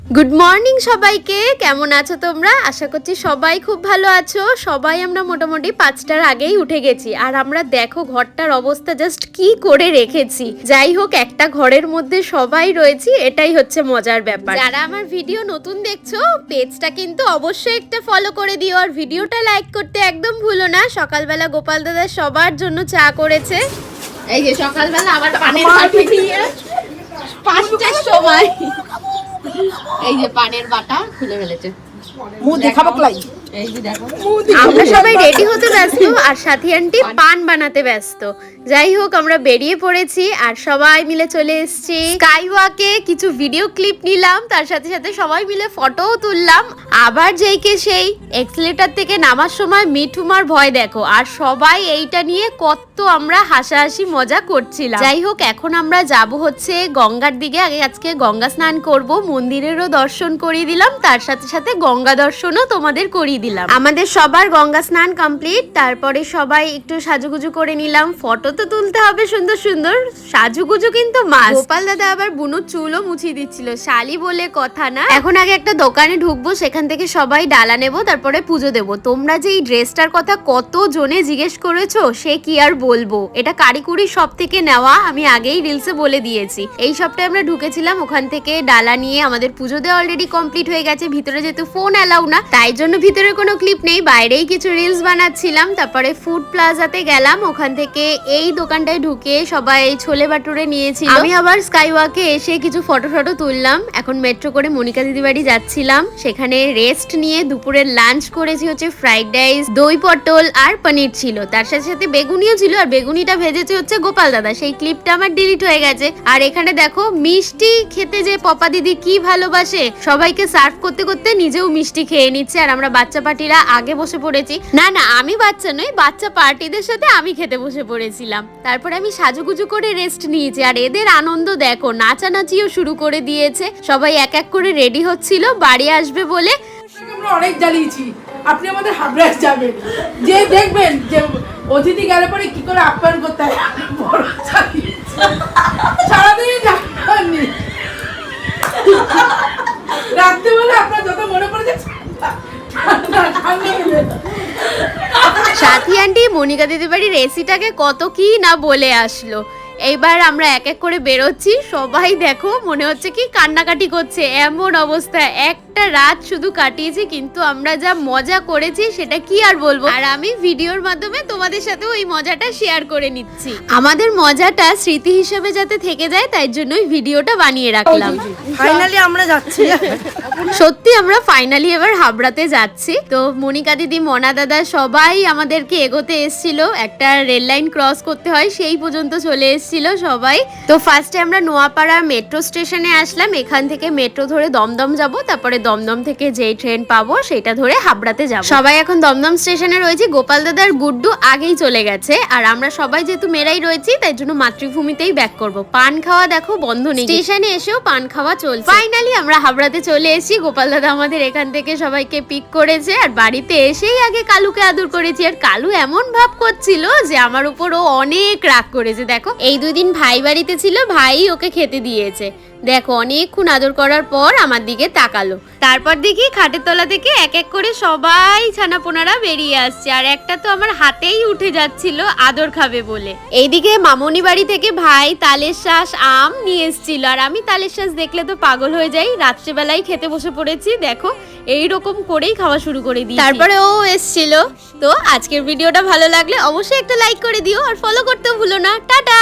Good morning সবাইকে, কেমন আছো তোমরা? আশা করছি সবাই খুব ভালো আছো। সবাই আমরা মোটামুটি 5টার আগেই উঠে গেছি। আর আমরা দেখো ঘরটার অবস্থা জাস্ট কি করে রেখেছি। যাই হোক, একটা ঘরের মধ্যে সবাই রয়েছি, এটাই হচ্ছে মজার ব্যাপার। যারা আমার ভিডিও নতুন দেখছো, পেজটা কিন্তু অবশ্যই একটা ফলো করে দিও, আর ভিডিওটা লাইক করতে একদম ভুলো না। সকালবেলা গোপাল দাদা সবার জন্য চা করেছে। এই যে সকালবেলা আবার পানের বাটি দিয়ে 5টার সময় এই যে পানের বাটা খুলে ফেলেছে। মুখ দেখাবো ক্লাই। এই যে দেখো, আমরা সবাই রেডি হতে ব্যস্ত আর সাথী আন্টি পান বানাতে ব্যস্ত। যাই হোক, আমরা বেরিয়ে পড়েছি আর সবাই মিলে চলে এসেছি স্কাই ওয়াকে। কিছু ভিডিও ক্লিপ নিলাম, তার সাথে সাথে সবাই মিলে ফটোও তুললাম। আবার যেইকে সেই এক্সেলেটর থেকে নামার সময় মিঠুমার ভয় দেখো, আর সবাই এইটা নিয়ে কত আমরা হাসাহাসি মজা করছিলাম। যাই হোক, এখন আমরা যাব হচ্ছে গঙ্গার দিকে। আজকে গঙ্গা স্নান করব, মন্দিরেরও দর্শন করিয়ে দিলাম, তার সাথে সাথে গঙ্গা দর্শনও তোমাদের করিয়ে দিলাম। আমাদের সবার গঙ্গা স্নান কমপ্লিট। তারপরে সবাই একটু সাজুগুজু করে নিলাম। ফটো তো তুলতে হবে সুন্দর সুন্দর, সাজুগুজু কিন্তু মাস্ট। গোপাল দাদা আবার বুনুর চুলও মুছিয়ে দিচ্ছিল, শালি বলে কথা না। এখন আগে একটা দোকানে ঢুকবো, সেখান থেকে সবাই ডালা নেবো, তারপরে পুজো দেবো। তোমরা যে এই ড্রেসটার কথা কত জনে জিজ্ঞেস করেছো, সে কি আর বলবো। এটা কারিকুরি সব থেকে নেওয়া, আমি আগেই রিলসে বলে দিয়েছি। এই সপ্তাহে আমরা ঢুকেছিলাম, ওখান থেকে ডালা নিয়ে আমাদের পুজো দেওয়া অলরেডি কমপ্লিট হয়ে গেছে। ভিতরে যেহেতু ফোন অ্যালাউ না, তাই জন্য ভিতরে কোনো ক্লিপ নেই, বাইরেই কিছু রিলস বানাচ্ছিলাম। তারপরে ফুড প্লাজাতে গেলাম, ওখান থেকে এই দোকানটায় ঢুকে সবাই ছোলে বাটুরে নিয়েছিল। আমি আবার স্কাই ওয়াকে এসে কিছু ফটো তুললাম। এখন মেট্রো করে মনিকা দিদি বাড়ি যাচ্ছিলাম, সেখানে রেস্ট নিয়ে দুপুরের লাঞ্চ করেছি হচ্ছে ফ্রাইড রাইস, দই পটল আর পনির ছিল, তার সাথে সাথে বেগুনিও ছিল। আর বেগুনিটা ভেজেছে হচ্ছে গোপাল দাদা, সেই ক্লিপটা আমার ডিলিট হয়ে গেছে। আর এখানে দেখো মিষ্টি খেতে যে পপা দিদি কি ভালোবাসে, সবাইকে সার্ভ করতে করতে নিজেও মিষ্টি খেয়ে নিচ্ছে। আর আমরা বাচ্চা পার্টিরা আগে বসে পড়েছি। না আমি বাচ্চা নই, বাচ্চা পার্টিদের সাথে আমি খেতে বসে পড়েছিলাম। তারপরে আমি সাজুগুজু করে রেস্ট নিয়েছি। আর এদের আনন্দ দেখো, নাচানাচিও শুরু করে দিয়েছে। সবাই এক এক করে রেডি হচ্ছিল বাড়ি আসবে বলে। আমরা অনেক জ্বালিয়েছি, আপনি আমাদের হাবড়ায় যাবেন, যে দেখবেন যে অতিথি গেলে পরে কি করে আপ্যায়ন করতে হয়। সারাদিন জানি রাত্রিবেলা আপনার যত মনে পড়েছে সাথী আন্টি মনিকা দিদি বাড়ির এসিটাকে কত কি না বলে আসলো। এইবার আমরা এক এক করে বেরোচ্ছি, সবাই দেখো মনে হচ্ছে কি কান্নাকাটি করছে, এমন অবস্থা। একটা রাত শুধু কাটিয়েছি, কিন্তু আমরা যা মজা করেছি সেটা কি আর বলবো। আর আমি ভিডিওর মাধ্যমে তোমাদের সাথে ওই মজাটা শেয়ার করে নিচ্ছি। আমাদের মজাটা স্মৃতি হিসেবে যাতে থেকে যায়, তাই জন্যই ভিডিওটা বানিয়ে রাখলাম। ফাইনালি আমরা যাচ্ছি। সত্যি আমরা ফাইনালি এবার হাবড়াতে যাচ্ছি। তো মনিকা দিদি, মনা দাদা সবাই আমাদেরকে এগোতে এসেছিল। একটা রেল লাইন ক্রস করতে হয়, সেই পর্যন্ত চলে এসেছিল সবাই। তো ফার্স্টে আমরা নোয়াপাড়া মেট্রো স্টেশনে আসলাম। এখান থেকে মেট্রো ধরে দমদম যাব, তারপরে দমদম থেকে যেই ট্রেন পাবো সেটা ধরে হাবড়াতে যাব। সবাই এখন দমদম স্টেশনে রয়েছে। গোপাল দাদার গুড্ডু আগেই চলে গেছে, আর আমরা সবাই যেহেতু মেরাই রয়েছি, তাই জন্য মাতৃভূমিতেই ব্যাক করব। পান খাওয়া দেখো বন্ধ নেই, স্টেশনে এসেও পান খাওয়া চলছে। ফাইনালি আমরা হাবড়াতে চলে এসেছি। গোপাল দাদা আমাদের এখান থেকে সবাইকে পিক করেছে, আর বাড়িতে এসেই আগে কালুকে আদর করেছি। আর কালু এমন ভাব করছিল যে আমার উপর ও অনেক রাগ করেছে। দেখো, এই 2 দিন ভাই বাড়িতে ছিল, ভাই ওকে খেতে দিয়েছে। দেখো, অনেকক্ষণ আদর করার পর আমার দিকে তাকালো। তারপর দেখি খাটের তলা থেকে এক এক করে সবাই ছানাপোনারা বেরিয়ে আসছে, আর একটা তো আমার হাতেই উঠে যাচ্ছিল আদর খাবে বলে। এইদিকে মামনি বাড়ি থেকে ভাই তালের শাঁস, আম নিয়ে এসেছিল, আর আমি তালের শাঁস দেখলে তো পাগল হয়ে যাই। রাত্রেবেলায় খেতে বসে পড়েছি, দেখো এইরকম করেই খাওয়া শুরু করে দিই। তারপরে ও এসেছিল। তো আজকের ভিডিওটা ভালো লাগলে অবশ্যই একটা লাইক করে দিও, আর ফলো করতেও ভুলো না। টাটা।